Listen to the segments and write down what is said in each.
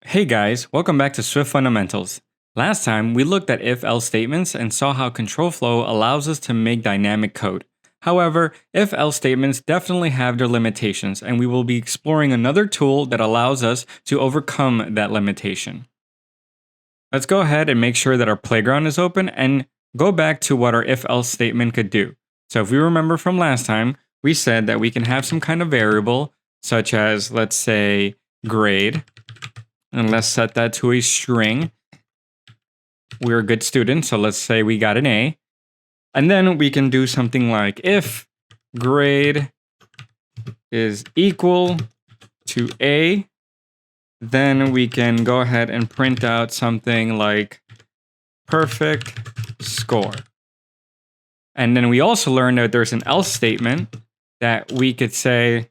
Hey guys, welcome back to Swift Fundamentals. Last time, we looked at if-else statements and saw how control flow allows us to make dynamic code. However, if-else statements definitely have their limitations, and we will be exploring another tool that allows us to overcome that limitation. Let's go ahead and make sure that our playground is open and go back to what our if-else statement could do. So if we remember from last time, we said that we can have some kind of variable, such as, let's say, grade. And let's set that to a string. We're a good student, so let's say we got an A. And then we can do something like if grade is equal to A, then we can go ahead and print out something like perfect score. And then we also learned that there's an else statement that we could say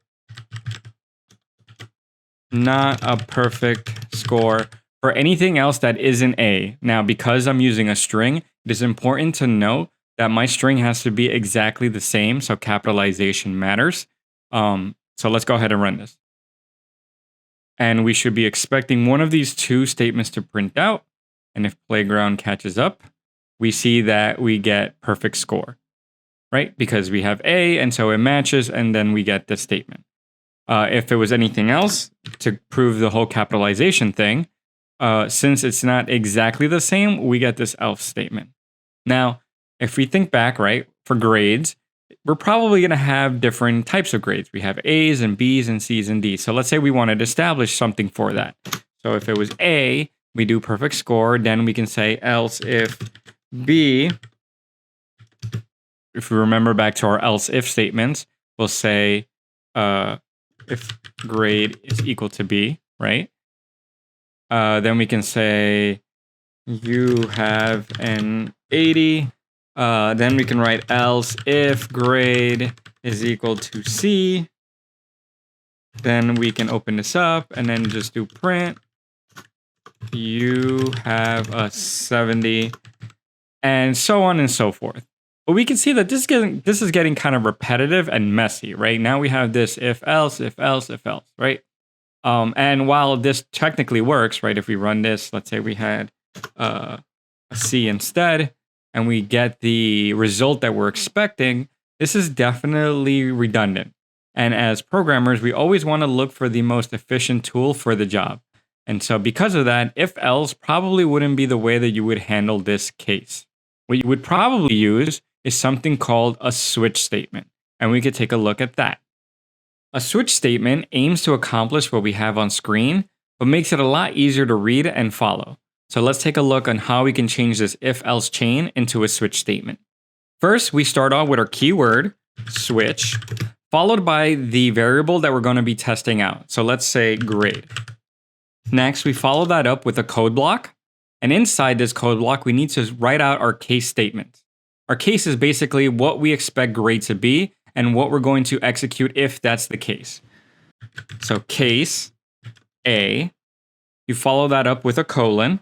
not a perfect score for anything else that isn't A. Now, because I'm using a string, it is important to note that my string has to be exactly the same, so capitalization matters. So let's go ahead and run this. And we should be expecting one of these two statements to print out. And if playground catches up, we see that we get perfect score, right? Because we have A, and so it matches, and then we get this statement. If it was anything else, to prove the whole capitalization thing, since it's not exactly the same, we get this else statement. Now, if we think back, right, for grades, we're probably going to have different types of grades. We have A's and B's and C's and D's. So let's say we wanted to establish something for that. So if it was A, we do perfect score. Then we can say else if B. If we remember back to our else if statements, we'll say if grade is equal to B, right? Then we can say you have an 80. Then we can write else if grade is equal to C. Then we can open this up and then just do print. You have a 70, and so on and so forth. But we can see that this is getting kind of repetitive and messy, right? Now we have this if else, right? And while this technically works, right? If we run this, let's say we had a C instead, and we get the result that we're expecting, this is definitely redundant. And as programmers, we always want to look for the most efficient tool for the job. And so because of that, if else probably wouldn't be the way that you would handle this case. What you would probably use is something called a switch statement. And we could take a look at that. A switch statement aims to accomplish what we have on screen, but makes it a lot easier to read and follow. So let's take a look on how we can change this if-else chain into a switch statement. First, we start off with our keyword, switch, followed by the variable that we're going to be testing out. So let's say grade. Next, we follow that up with a code block. And inside this code block, we need to write out our case statement. Our case is basically what we expect grade to be and what we're going to execute if that's the case. So case A, you follow that up with a colon.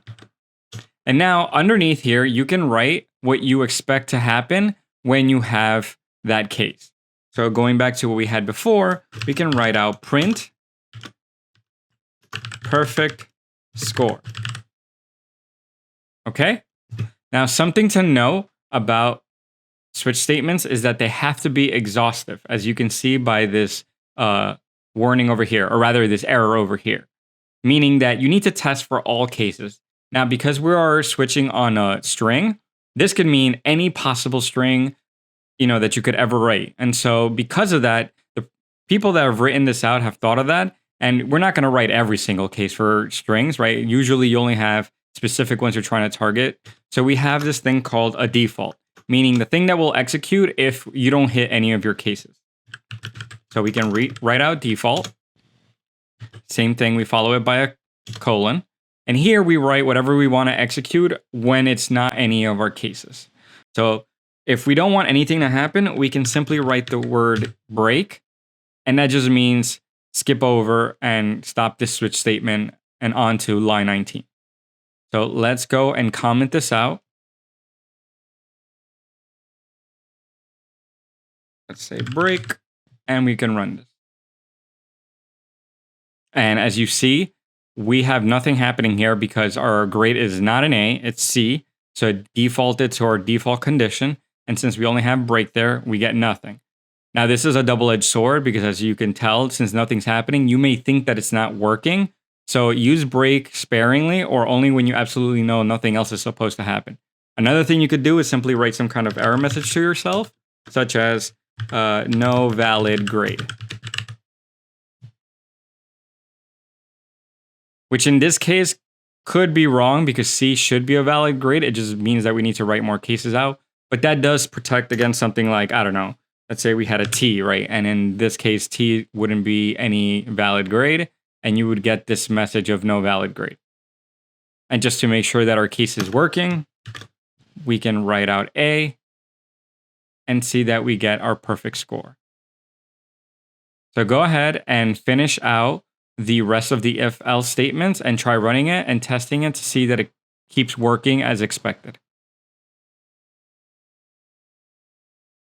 And now underneath here, you can write what you expect to happen when you have that case. So going back to what we had before, we can write out print perfect score. Okay? Now something to know about switch statements is that they have to be exhaustive, as you can see by this warning over here, or rather this error over here, meaning that you need to test for all cases. Now, because we are switching on a string, this could mean any possible string, that you could ever write. And so because of that, the people that have written this out have thought of that, and we're not going to write every single case for strings, right? Usually you only have specific ones you're trying to target. So we have this thing called a default, meaning the thing that will execute if you don't hit any of your cases. So we can write out default. Same thing, we follow it by a colon. And here we write whatever we want to execute when it's not any of our cases. So if we don't want anything to happen, we can simply write the word break. And that just means skip over and stop this switch statement and on to line 19. So let's go and comment this out. Let's say break, and we can run this. And as you see, we have nothing happening here because our grade is not an A, it's C. So it defaulted to our default condition. And since we only have break there, we get nothing. Now, this is a double-edged sword because as you can tell, since nothing's happening, you may think that it's not working. So use break sparingly or only when you absolutely know nothing else is supposed to happen. Another thing you could do is simply write some kind of error message to yourself, such as no valid grade. Which in this case could be wrong because C should be a valid grade. It just means that we need to write more cases out. But that does protect against something like, I don't know, let's say we had a T, right? And in this case, T wouldn't be any valid grade, and you would get this message of no valid grade. And just to make sure that our case is working, we can write out A and see that we get our perfect score. So go ahead and finish out the rest of the if-else statements and try running it and testing it to see that it keeps working as expected.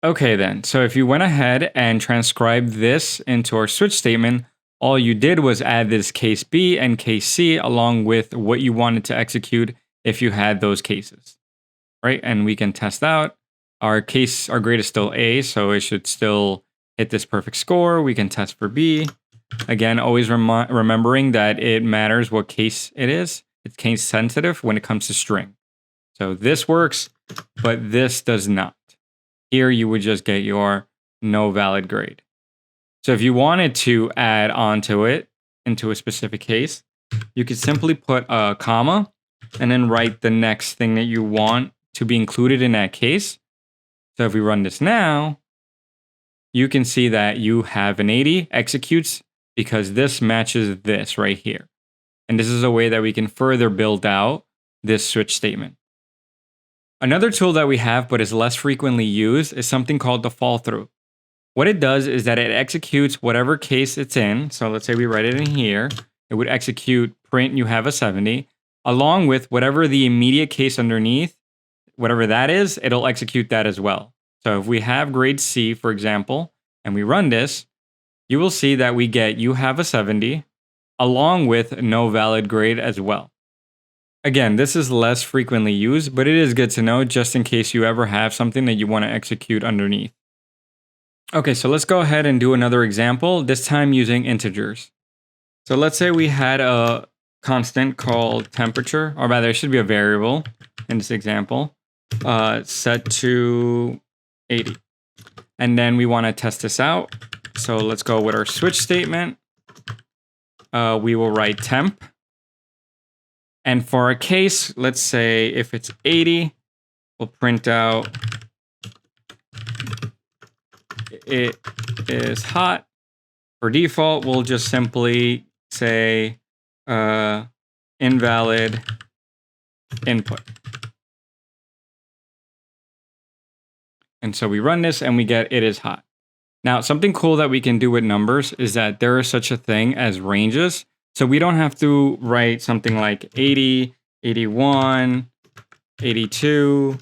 Okay then, so if you went ahead and transcribed this into our switch statement, all you did was add this case B and case C along with what you wanted to execute if you had those cases, right? And we can test out. Our grade is still A, so it should still hit this perfect score. We can test for B. Again, always remembering that it matters what case it is. It's case sensitive when it comes to string. So this works, but this does not. Here you would just get your no valid grade. So if you wanted to add onto it into a specific case, you could simply put a comma and then write the next thing that you want to be included in that case. So if we run this now, you can see that you have an 80 executes because this matches this right here. And this is a way that we can further build out this switch statement. Another tool that we have, but is less frequently used, is something called the fall through. What it does is that it executes whatever case it's in. So let's say we write it in here. It would execute print you have a 70, along with whatever the immediate case underneath, whatever that is, it'll execute that as well. So if we have grade C, for example, and we run this, you will see that we get you have a 70, along with no valid grade as well. Again, this is less frequently used, but it is good to know just in case you ever have something that you want to execute underneath. Okay, so let's go ahead and do another example, this time using integers. So let's say we had a constant called temperature, or rather it should be a variable in this example, set to 80. And then we want to test this out. So let's go with our switch statement. We will write temp. And for a case, let's say if it's 80, we'll print out it is hot. For default, we'll just simply say invalid input. And so we run this and we get it is hot. Now, something cool that we can do with numbers is that there is such a thing as ranges. So we don't have to write something like 80, 81, 82,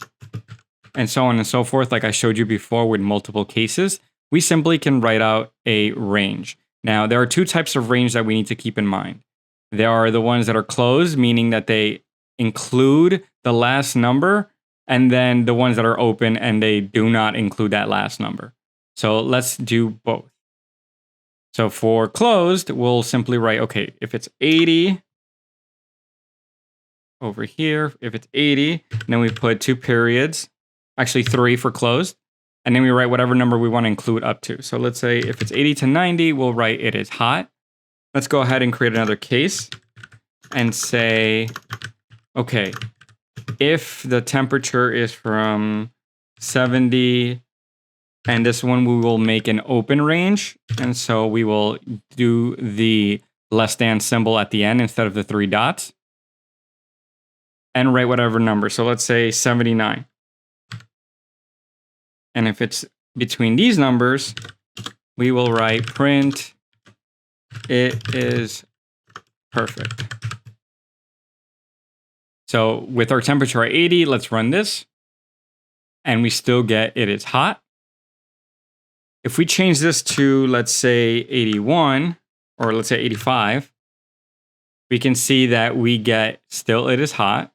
and so on and so forth, like I showed you before with multiple cases. We simply can write out a range. Now, there are two types of range that we need to keep in mind. There are the ones that are closed, meaning that they include the last number, and then the ones that are open and they do not include that last number. So let's do both. So for closed, we'll simply write, okay, if it's 80 over here, if it's 80, then we put 2 periods, actually 3 for closed, and then we write whatever number we want to include up to. So let's say if it's 80 to 90, we'll write it is hot. Let's go ahead and create another case and say, okay, if the temperature is from 70, and this one we will make an open range. And so we will do the less than symbol at the end instead of the 3 dots. And write whatever number. So let's say 79. And if it's between these numbers, we will write print it is perfect. So with our temperature at 80, let's run this. And we still get it is hot. If we change this to, let's say, 81, or let's say 85, we can see that we get still it is hot.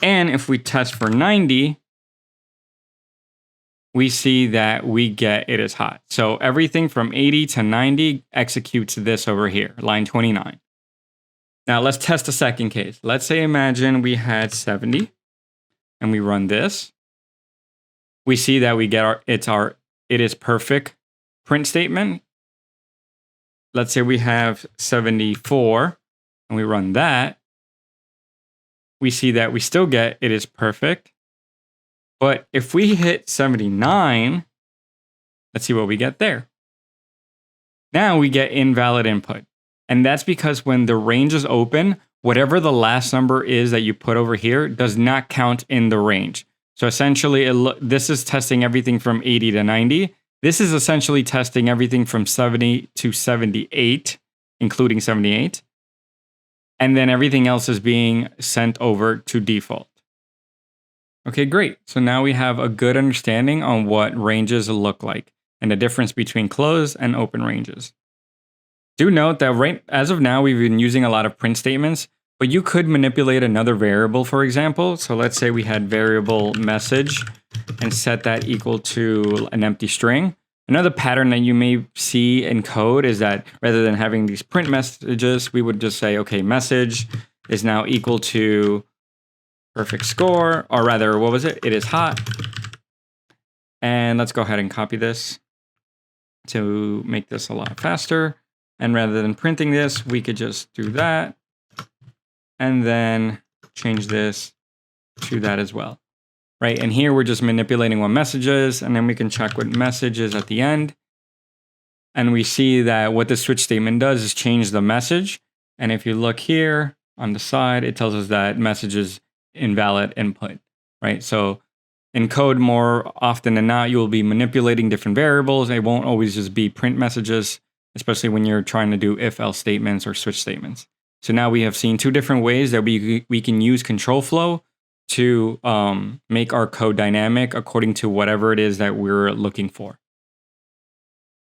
And if we test for 90, we see that we get it is hot. So everything from 80 to 90 executes this over here, line 29. Now let's test a second case. Let's say imagine we had 70 and we run this. We see that we get it is perfect print statement. Let's say we have 74 and we run that. We see that we still get it is perfect. But if we hit 79, let's see what we get there. Now we get invalid input. And that's because when the range is open, whatever the last number is that you put over here does not count in the range. So essentially, this is testing everything from 80 to 90. This is essentially testing everything from 70 to 78, including 78. And then everything else is being sent over to default. Okay, great. So now we have a good understanding on what ranges look like and the difference between closed and open ranges. Do note that as of now, we've been using a lot of print statements, but you could manipulate another variable, for example. So let's say we had variable message and set that equal to an empty string. Another pattern that you may see in code is that rather than having these print messages, we would just say, okay, message is now equal to perfect score, or rather, what was it? It is hot. And let's go ahead and copy this to make this a lot faster. And rather than printing this, we could just do that. And then change this to that as well, right? And here we're just manipulating what message is, and then we can check what message is at the end. And we see that what the switch statement does is change the message. And if you look here on the side, it tells us that message is invalid input, right? So in code, more often than not, you will be manipulating different variables. It won't always just be print messages, especially when you're trying to do if-else statements or switch statements. So now we have seen two different ways that we can use control flow to make our code dynamic according to whatever it is that we're looking for.